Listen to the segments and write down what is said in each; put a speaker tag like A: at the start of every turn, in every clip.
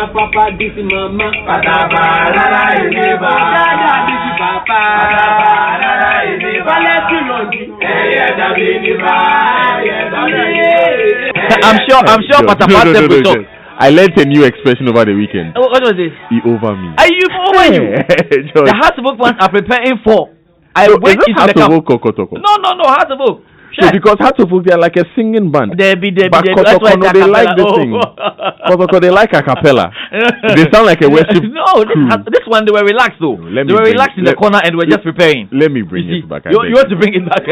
A: Papa, this is mama.
B: I'm sure
C: no. I learned a new expression over the weekend.
B: What was it?
C: He over me.
B: Are you over you? The Hasselbook ones are preparing for. I went into the camp. No, Hasselbook.
C: So because Hatofuk, they're like a singing band.
B: They
C: that's why they like this thing. Kotoko, they like a cappella. They sound like a worship.
B: No, this one they were relaxed though. They were relaxed in the corner and were just preparing.
C: Let me bring it back.
B: You want to bring it back?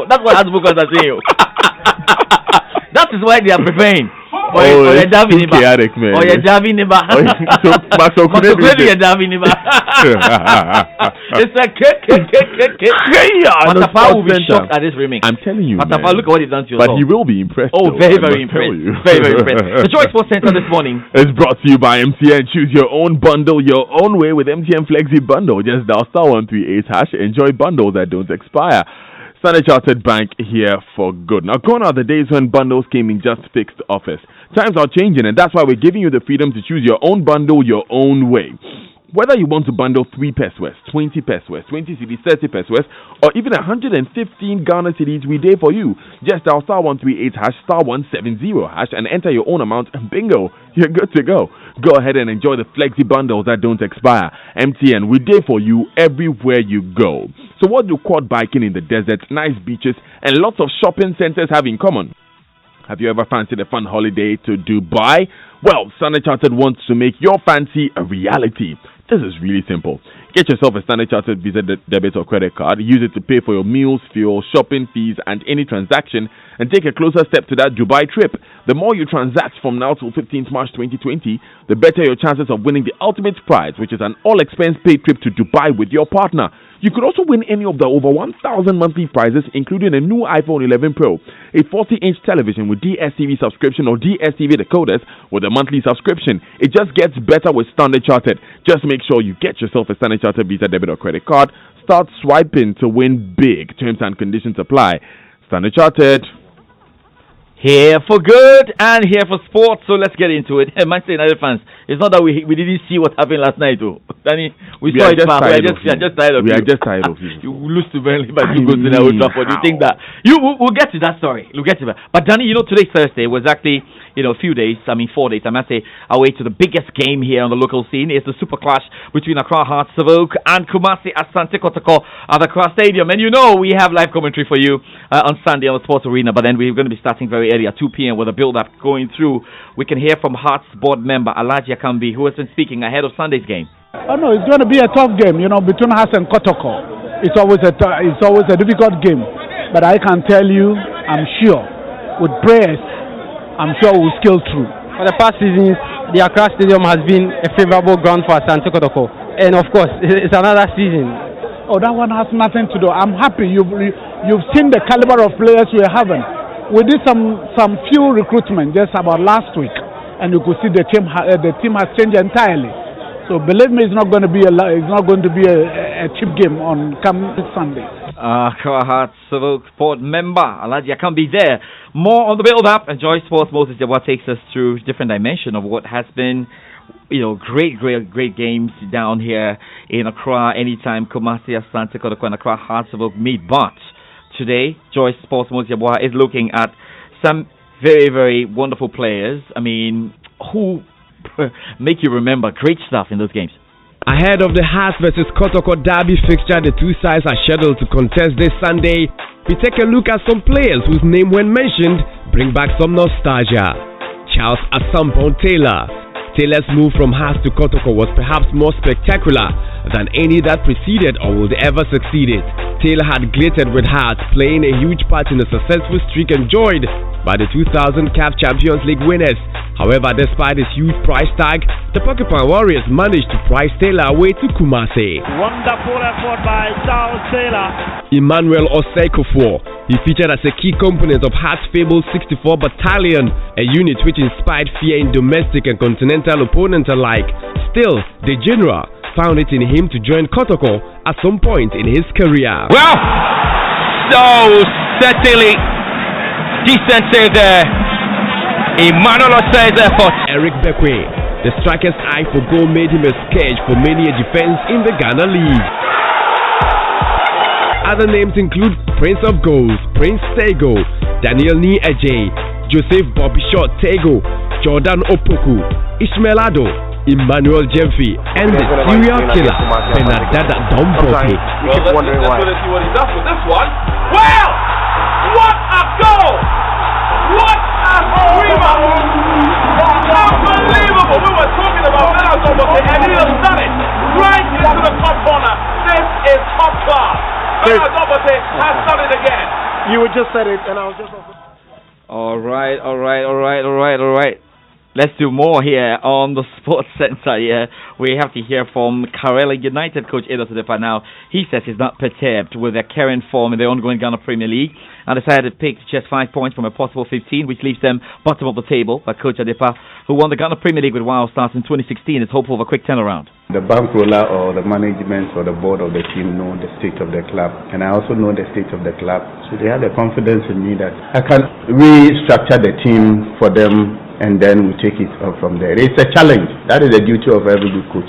B: That's what Hasbukers are saying. That is why they are preparing. It's a Matapa will be shocked at this remix.
C: I'm telling you,
B: Matapa, look at what he's done to yourself.
C: But he will be impressed.
B: Oh, very impressed. Very impressed. The Joy Sports Center this morning
C: is brought to you by MTN. Choose your own bundle your own way with MTN Flexi Bundle. Just dial *138#. Enjoy bundles that don't expire. Standard Chartered Bank here for good. Now, gone are the days when bundles came in just fixed offers. Times are changing, and that's why we're giving you the freedom to choose your own bundle your own way. Whether you want to bundle 3 pesos, 20 pesos, 20 cedis, 30 pesos, or even 115 Ghana cedis, we day for you. Just dial *138#, *170# and enter your own amount, and bingo, you're good to go. Go ahead and enjoy the flexi bundles that don't expire. MTN, we day for you everywhere you go. So what do quad biking in the desert, nice beaches, and lots of shopping centers have in common? Have you ever fancied a fun holiday to Dubai? Well, Standard Chartered wants to make your fancy a reality. This is really simple. Get yourself a Standard Chartered Visa debit or credit card. Use it to pay for your meals, fuel, shopping fees, and any transaction, and take a closer step to that Dubai trip. The more you transact from now till 15th March 2020, the better your chances of winning the ultimate prize, which is an all-expense-paid trip to Dubai with your partner. You could also win any of the over 1,000 monthly prizes, including a new iPhone 11 Pro, a 40-inch television with DSTV subscription or DSTV decoders with a monthly subscription. It just gets better with Standard Chartered. Just make sure you get yourself a Standard Chartered Visa debit or credit card. Start swiping to win big. Terms and conditions apply. Standard Chartered.
B: Here for good and here for sports, so let's get into it. Manchester United fans, it's not that we didn't see what happened last night, though. Danny, we saw it, man. We are just tired of you.
C: We are just tired of you.
B: You lose to Burnley by 2 goals in Old Trafford. You think that we'll get to that story. We'll get to that. But Danny, today's Thursday was actually a few days. 4 days. I must say, away to the biggest game here on the local scene. It's the super clash between Accra Hearts of Oak and Kumasi Asante Kotoko at Accra Stadium. And we have live commentary for you on Sunday on the Sports Arena. But then we're going to be starting very early at 2 p.m. with a build-up going through. We can hear from Hearts board member Alaji Akambi, who has been speaking ahead of Sunday's game.
D: Oh no, it's going to be a tough game, between Hearts and Kotoko. It's always a difficult game. But I can tell you, I'm sure, with prayers, I'm sure we'll scale through.
E: For the past seasons, the Accra Stadium has been a favorable ground for Asante Kotoko. And of course, it's another season.
D: Oh, that one has nothing to do. I'm happy. You've seen the caliber of players we're having. We did some few recruitment just about last week, and you could see the team has changed entirely. So believe me, it's not going to be a cheap game on come Sunday.
B: Accra Hearts Sport member Alaji Akambi there. More on the build-up. Enjoy Sports. Moses Jabwa takes us through different dimension of what has been, great games down here in Accra. Anytime Kumasi Asante Kotoko and Accra Hearts meet, but today, Joy Sports Moses Jabwa is looking at some very, very wonderful players. Who make you remember great stuff in those games.
F: Ahead of the Hearts versus Kotoko Derby fixture, the two sides are scheduled to contest this Sunday. We take a look at some players whose name, when mentioned, bring back some nostalgia. Charles Asampon Taylor. Taylor's move from Hearts to Kotoko was perhaps more spectacular than any that preceded or would ever succeed it. Taylor had glittered with Hearts, playing a huge part in the successful streak enjoyed by the 2000 CAF Champions League winners. However, despite his huge price tag, the Porcupine Warriors managed to price Taylor away to Kumasi.
G: Wonderful effort by Charles Taylor.
F: Emmanuel Oseikofor. He featured as a key component of Hearts' fabled 64 Battalion, a unit which inspired fear in domestic and continental opponents alike. Still, the general found it in him to join Kotoko at some point in his career.
B: Well, so certainly decent save there. Emmanuel Ose's effort.
F: Eric Bekwe, the striker's eye for goal made him a scourge for many a defense in the Ghana League. Other names include Prince of Goals, Prince Tego, Daniel Ni Eje, Joseph Bobby Short Tego, Jordan Opoku, Ishmael Addo, Emmanuel Jemfi, and the serial killer Benadada Domboke.
C: You keep wondering why. Let's see what he does with this one. Well, what a goal! What a screamer! Unbelievable! We were talking about Benadada Domboke, and he has done it right into the top corner. This is top class. Benadada Domboke has done it again.
G: You just said it, and I was just.
B: All right. Let's do more here on the Sports Center here. We have to hear from Karela United coach Edo Sedepa now. He says he's not perturbed with their current form in the ongoing Ghana Premier League and decided to pick just 5 points from a possible 15, which leaves them bottom of the table. But Coach Adepa, who won the Ghana Premier League with Wild Stars in 2016, is hopeful of a quick turnaround.
H: The bankroller or the management or the board of the team know the state of the club, and I also know the state of the club. So they have the confidence in me that I can restructure the team for them, and then we take it from there. It's a challenge. That is the duty of every good coach.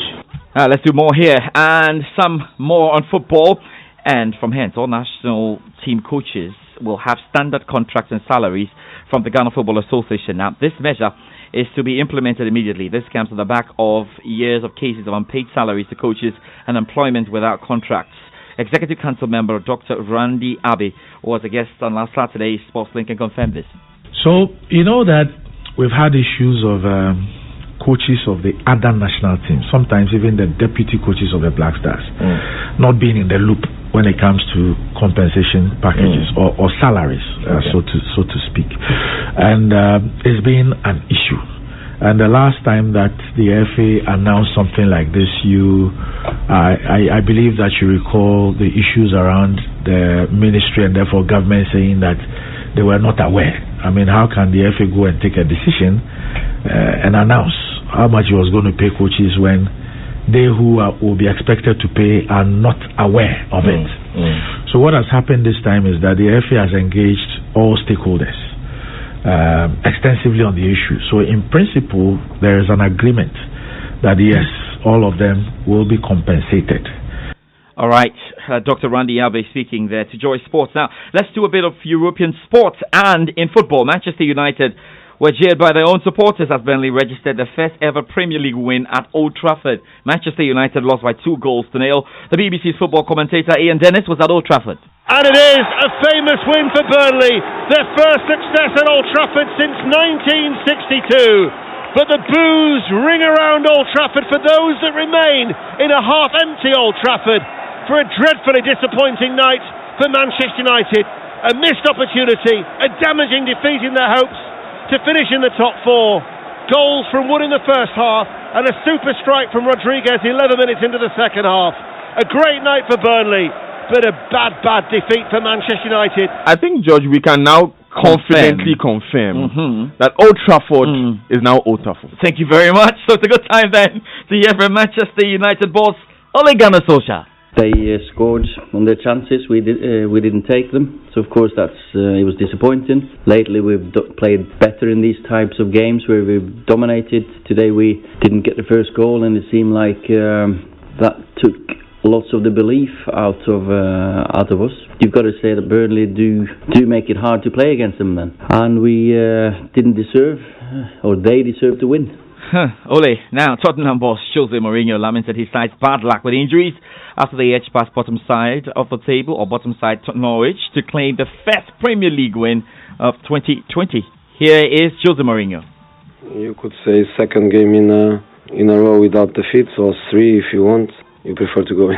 B: Let's do more here and some more on football. And from hence, all national team coaches will have standard contracts and salaries from the Ghana Football Association. Now, this measure is to be implemented immediately. This comes on the back of years of cases of unpaid salaries to coaches and employment without contracts. Executive Council member Dr. Randy Abbey was a guest on last Saturday's Sportslink and confirmed this.
I: So, you know that we've had issues of coaches of the other national teams, sometimes even the deputy coaches of the Black Stars, not being in the loop when it comes to compensation packages or salaries, so to speak. And it's been an issue. And the last time that the FA announced something like this, I believe that you recall the issues around the ministry and therefore government saying that they were not aware. I mean, how can the FA go and take a decision and announce how much he was going to pay coaches when they who will be expected to pay are not aware of it? So what has happened this time is that the FA has engaged all stakeholders extensively on the issue. So in principle, there is an agreement that yes, all of them will be compensated.
B: All right, Dr. Randy Abbey speaking there to Joy Sports. Now, let's do a bit of European sports. And in football, Manchester United were jeered by their own supporters as Burnley registered the first ever Premier League win at Old Trafford. Manchester United lost by 2 goals to nil. The BBC's football commentator Ian Dennis was at Old Trafford.
G: And it is a famous win for Burnley, their first success at Old Trafford since 1962. But the boos ring around Old Trafford for those that remain in a half-empty Old Trafford for a dreadfully disappointing night for Manchester United. A missed opportunity, a damaging defeat in their hopes to finish in the top 4. Goals from Wood in the first half and a super strike from Rodriguez 11 minutes into the second half. A great night for Burnley, but a bad defeat for Manchester United.
C: I think, George, we can now confidently confirm that Old Trafford is now Old Trafford.
B: Thank you very much. So it's a good time then to hear from Manchester United boss Ole Gunnar Solskjaer.
J: They scored on their chances. We didn't take them, so of course it was disappointing. Lately we've played better in these types of games where we've dominated. Today we didn't get the first goal, and it seemed like that took lots of the belief out of us. You've got to say that Burnley do make it hard to play against them then, and we didn't deserve, or they deserve to win.
B: Ole, now Tottenham boss Jose Mourinho lamented his side's bad luck with injuries after they edged past bottom side of the table, or bottom side Norwich, to claim the first Premier League win of 2020. Here is Jose Mourinho.
K: You could say second game in a row without defeats, or 3 if you want. you prefer to go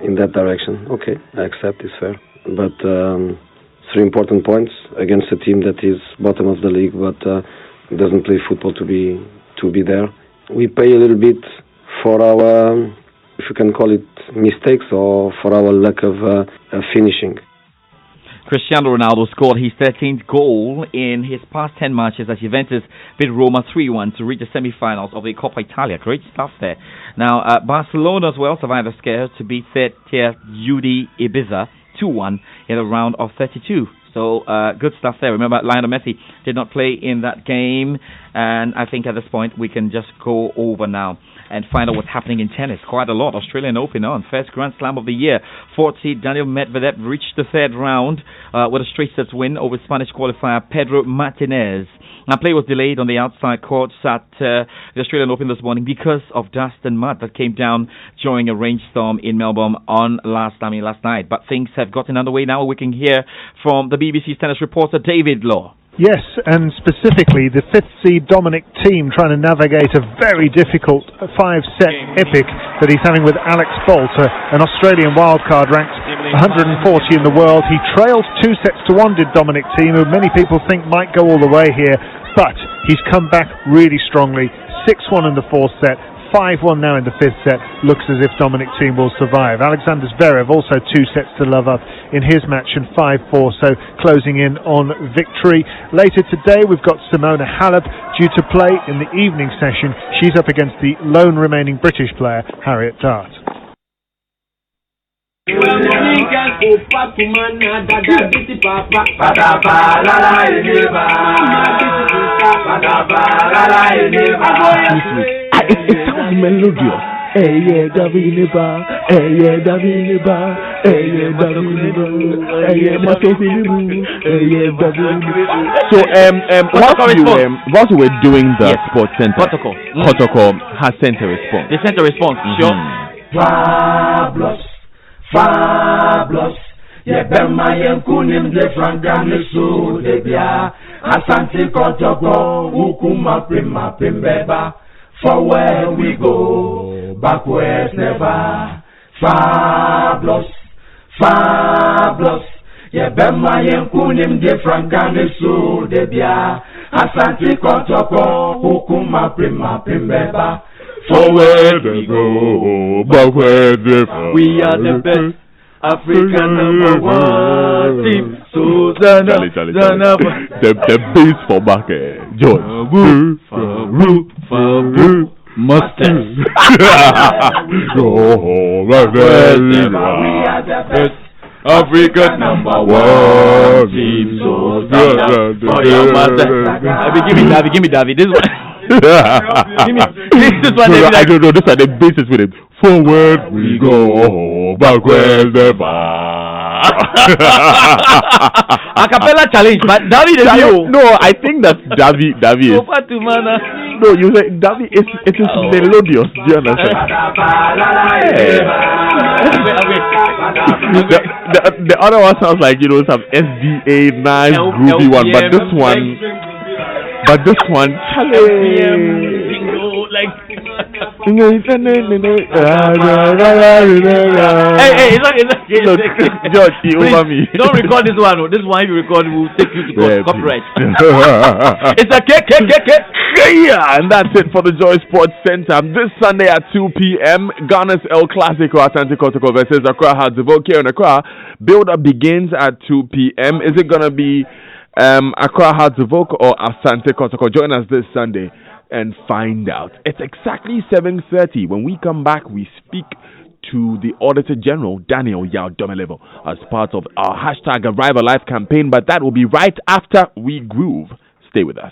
K: in that direction. Okay, I accept, it's fair. But 3 important points against a team that is bottom of the league, but doesn't play football to be there. We pay a little bit for our, if you can call it, mistakes, or for our lack of finishing.
B: Cristiano Ronaldo scored his 13th goal in his past 10 matches as Juventus beat Roma 3-1 to reach the semi-finals of the Coppa Italia. Great stuff there. Now, Barcelona as well survived the scare to beat third-tier UD Ibiza 2-1 in the round of 32. So, good stuff there. Remember, Lionel Messi did not play in that game, and I think at this point we can just go over now and find out what's happening in tennis. Quite a lot. Australian Open on. First Grand Slam of the year. 40, Daniel Medvedev reached the third round with a straight sets win over Spanish qualifier Pedro Martinez. Now, play was delayed on the outside courts at the Australian Open this morning because of dust and mud that came down during a rainstorm in Melbourne last night. But things have gotten underway now. We can hear from the BBC's tennis reporter David Law.
L: Yes, and specifically the 5th seed Dominic Thiem trying to navigate a very difficult 5-set epic that he's having with Alex Bolt, an Australian wildcard ranked 140 in the world. He trailed 2-1, did Dominic Thiem, who many people think might go all the way here, but he's come back really strongly. 6-1 in the 4th set. 5-1 now in the 5th set. Looks as if Dominic Thiem will survive. Alexander Zverev also 2-0 up in his match, and 5-4, so closing in on victory. Later today we've got Simona Halep due to play in the evening session. She's up against the lone remaining British player, Harriet Dart.
C: It sounds melodious. Davineba, Davineba, So, whilst we were doing the Sports Center, Protocol has sent a response.
B: They sent a response, sure.
A: Fabulous. Yebema yenkunim de frangane so debia. Asante Kotoko, ukuma prima primbeba. Forward we go, backwards never. Fabulous. Yebema yenkunim de frangane so debia. Asante Kotoko, ukuma prima primbeba.
C: Forward we go, backwards never.
B: We are the best African #1 team. So the
C: beats for back, George.
B: Mustard.
A: We are the best
C: African #1
B: team. So give me David. This one. This one.
C: I don't know. These are the bases with it. Forward we go, backward never.
B: A cappella challenge, but David is you.
C: No, I think that David is. No, you say David it is melodious. Do you understand? The other one sounds like some SDA nice groovy one, but this one,
B: Hey,
C: George, you over me.
B: Don't record this one. This one, if you record, we'll take you to copyright. It's a cake.
C: Yeah, and that's it for the Joy Sports Center. This Sunday at 2 p.m., Ghana's El Clasico, Asante Kotoko versus Accra Hearts here in Accra. Build-up begins at 2 p.m. Is it going to be Accra Hearts or Asante Kotoko? Join us this Sunday and find out. It's exactly 7:30. When we come back, we speak to the Auditor General, Daniel Yao Domelevo, as part of our #ArriveAlive campaign, but that will be right after we groove. Stay with us.